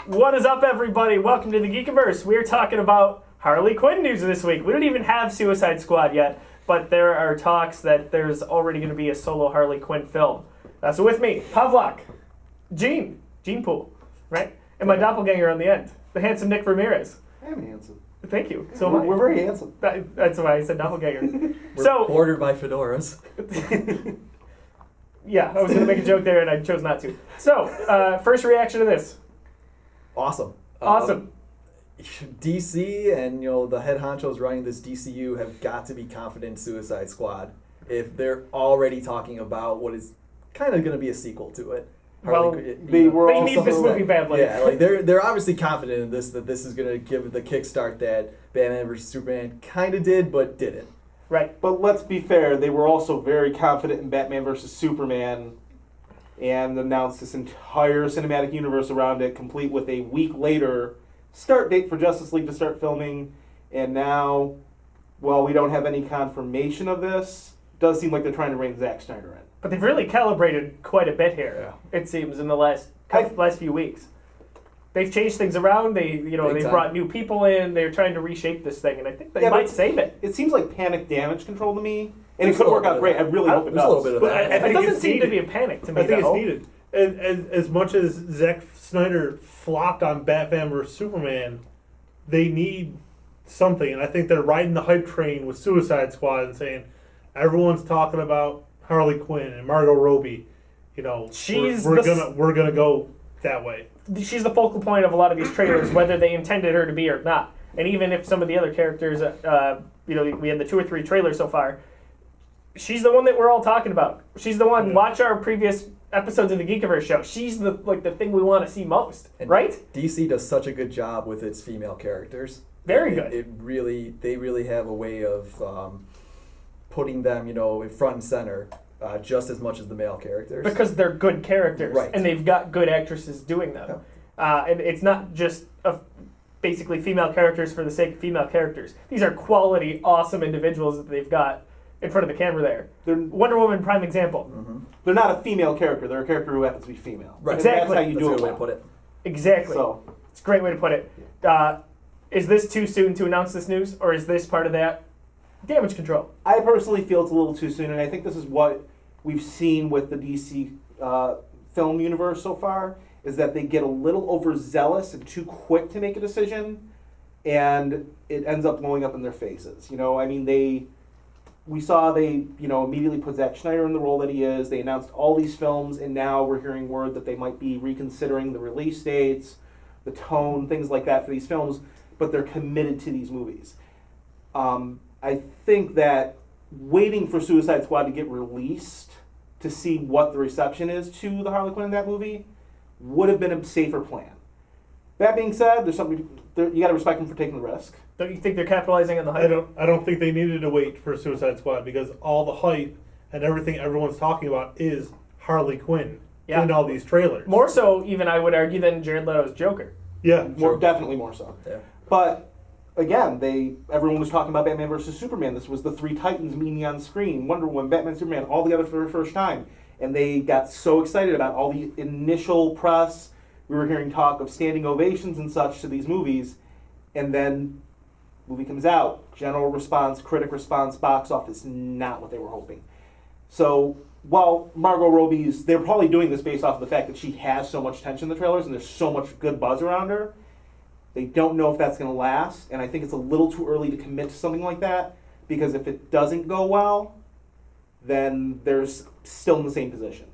What is up, everybody? Welcome to the Geekiverse. We're talking about Harley Quinn news this week. We don't even have Suicide Squad yet, but there are talks that there's already going to be a solo Harley Quinn film. So with me, Pavlok, Gene Pool, right? And my doppelganger on the end, the handsome Nick Ramirez. I am handsome. Thank you. So am I. We're very handsome. That's why I said doppelganger. We're bordered by fedoras. Yeah, I was going to make a joke there and I chose not to. So, first reaction to this. Awesome. DC and the head honchos running this DCU have got to be confident in Suicide Squad if they're already talking about what is kind of going to be a sequel to it. Well, they need this movie badly. Yeah, like they're obviously confident in this, that this is going to give the kickstart that Batman vs Superman kind of did but didn't. Right. But let's be fair, they were also very confident in Batman vs Superman and announced this entire cinematic universe around it, complete with a week later start date for Justice League to start filming. And now, while we don't have any confirmation of this, it does seem like they're trying to rein Zack Snyder in. But they've really calibrated quite a bit here, it seems, in the last few weeks. They've changed things around. They've brought new people in. They're trying to reshape this thing, and I think they might save it. It seems like panic damage control to me, and it could work out great. I really hope it does. A little bit of that. It doesn't seem to be a panic to me. I think it's needed. And as much as Zack Snyder flopped on Batman vs Superman, they need something, and I think they're riding the hype train with Suicide Squad and saying everyone's talking about Harley Quinn and Margot Robbie. We're gonna go that way. She's the focal point of a lot of these trailers, whether they intended her to be or not. And even if some of the other characters, we had the 2 or 3 trailers so far, she's the one that we're all talking about. She's the one. Watch our previous episodes of the Geekiverse show. She's the thing we want to see most, and right? DC does such a good job with its female characters. Very good. They really have a way of putting them, in front and center. Just as much as the male characters. Because they're good characters, right. And they've got good actresses doing them. Yeah. And it's not just basically female characters for the sake of female characters. These are quality, awesome individuals that they've got in front of the camera there. Wonder Woman, prime example. Mm-hmm. They're not a female character. They're a character who happens to be female. Right. Exactly. That's how you do it. That's a good way to put it. Exactly. So, it's a great way to put it. Is this too soon to announce this news, or is this part of that damage control? I personally feel it's a little too soon, and I think this is what we've seen with the DC film universe so far, is that they get a little overzealous and too quick to make a decision, and it ends up blowing up in their faces. We saw they immediately put Zack Snyder in the role that he is. They announced all these films, and now we're hearing word that they might be reconsidering the release dates, the tone, things like that for these films, but they're committed to these movies. I think that waiting for Suicide Squad to get released to see what the reception is to the Harley Quinn in that movie would have been a safer plan. That being said, there's something you got to respect them for taking the risk. Don't you think they're capitalizing on the hype? I don't think they needed to wait for Suicide Squad because all the hype and everything everyone's talking about is Harley Quinn in all these trailers. More so, even I would argue, than Jared Leto's Joker. Yeah, definitely more so. Yeah. But again, everyone was talking about Batman vs Superman. This was the 3 Titans meeting on screen. Wonder Woman, Batman, Superman, all together for the first time. And they got so excited about all the initial press. We were hearing talk of standing ovations and such to these movies. And then movie comes out. General response, critic response, box office, not what they were hoping. So while Margot Robbie's, they're probably doing this based off of the fact that she has so much tension in the trailers and there's so much good buzz around her. They don't know if that's going to last, and I think it's a little too early to commit to something like that, because if it doesn't go well, then they're still in the same position.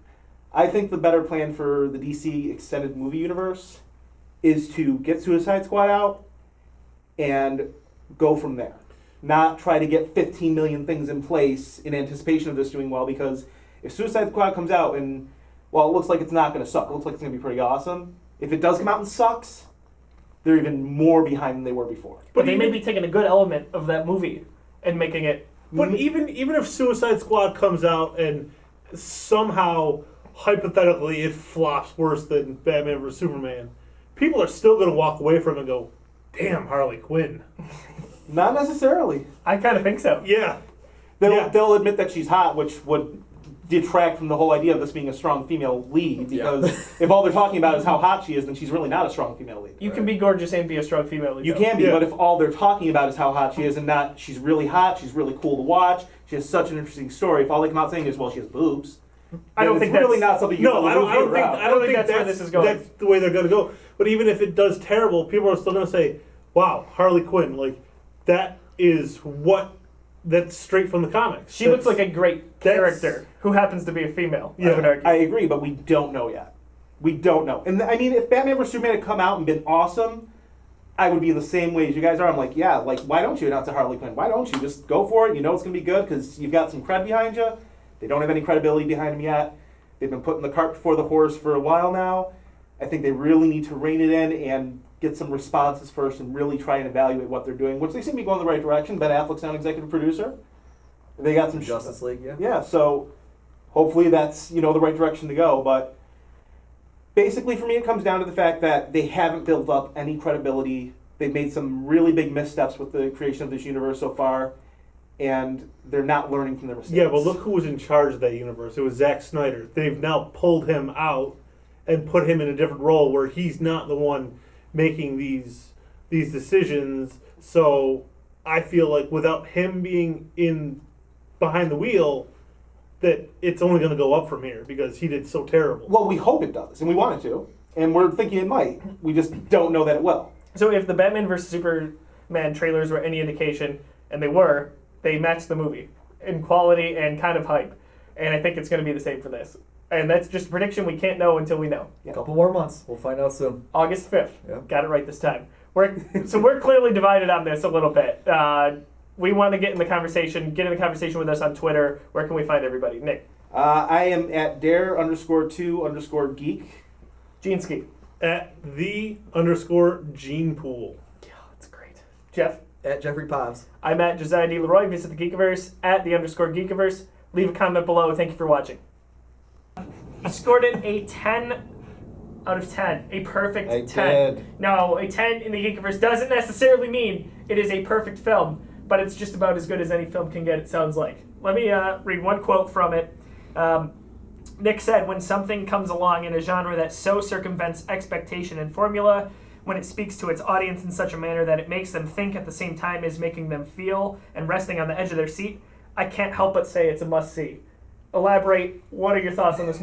I think the better plan for the DC extended movie universe is to get Suicide Squad out and go from there. Not try to get 15 million things in place in anticipation of this doing well, because if Suicide Squad comes out and, well, it looks like it's not going to suck, it looks like it's going to be pretty awesome. If it does come out and sucks, they're even more behind than they were before. But they may be taking a good element of that movie and making it... But even if Suicide Squad comes out and somehow, hypothetically, it flops worse than Batman vs Superman, people are still going to walk away from it and go, damn, Harley Quinn. Not necessarily. I kind of think so. Yeah. They'll admit that she's hot, which would detract from the whole idea of this being a strong female lead, because if all they're talking about is how hot she is, then she's really not a strong female lead. You can be gorgeous and be a strong female lead. You though. can be, Yeah. but if all they're talking about is how hot she is and not she's really hot, she's really cool to watch, she has such an interesting story, if all they come out saying is, well, she has boobs, I don't then think it's really that's- not something you No, can I don't move think around. I don't think that's where this is going. That's the way they're going to go. But even if it does terrible, people are still going to say, "Wow, Harley Quinn! Like that is what that's straight from the comics." She looks like a great that's- character who happens to be a female. I Yeah. would argue. I agree, but we don't know yet. We don't know. And I mean, if Batman vs. Superman had come out and been awesome, I would be in the same way as you guys are. I'm like, yeah, like, why don't you announce a Harley Quinn? Why don't you just go for it? You know it's going to be good because you've got some cred behind you. They don't have any credibility behind them yet. They've been putting the cart before the horse for a while now. I think they really need to rein it in and get some responses first and really try and evaluate what they're doing, which they seem to be going the right direction. Ben Affleck's now executive producer. They got some Justice League, yeah. Yeah, so hopefully that's, the right direction to go. But basically for me it comes down to the fact that they haven't built up any credibility. They've made some really big missteps with the creation of this universe so far, and they're not learning from their mistakes. Yeah, but look who was in charge of that universe. It was Zack Snyder. They've now pulled him out and put him in a different role where he's not the one making these decisions. So I feel like without him being in behind the wheel, that it's only going to go up from here because he did so terrible. Well, we hope it does, and we want it to, and we're thinking it might. We just don't know that it will. So if the Batman vs. Superman trailers were any indication, and they matched the movie in quality and kind of hype. And I think it's going to be the same for this. And that's just a prediction we can't know until we know. A couple more months. We'll find out soon. August 5th. Yeah. Got it right this time. We're clearly divided on this a little bit. We want to get in the conversation with us on Twitter. Where can we find everybody? Nick. I am at dare_2_geek. Jeanski. At _Gene Pool. Yeah, that's great. Jeff. At Jeffrey Pops. I'm at Josiah D. Leroy. Visit the Geekiverse at _Geekiverse. Leave a comment below. Thank you for watching. You scored it a 10 out of 10. A perfect I 10. did. No, a 10 in the Geekiverse doesn't necessarily mean it is a perfect film, but it's just about as good as any film can get, it sounds like. Let me read one quote from it. Nick said, when something comes along in a genre that so circumvents expectation and formula, when it speaks to its audience in such a manner that it makes them think at the same time as making them feel and resting on the edge of their seat, I can't help but say it's a must-see. Elaborate, what are your thoughts on this movie?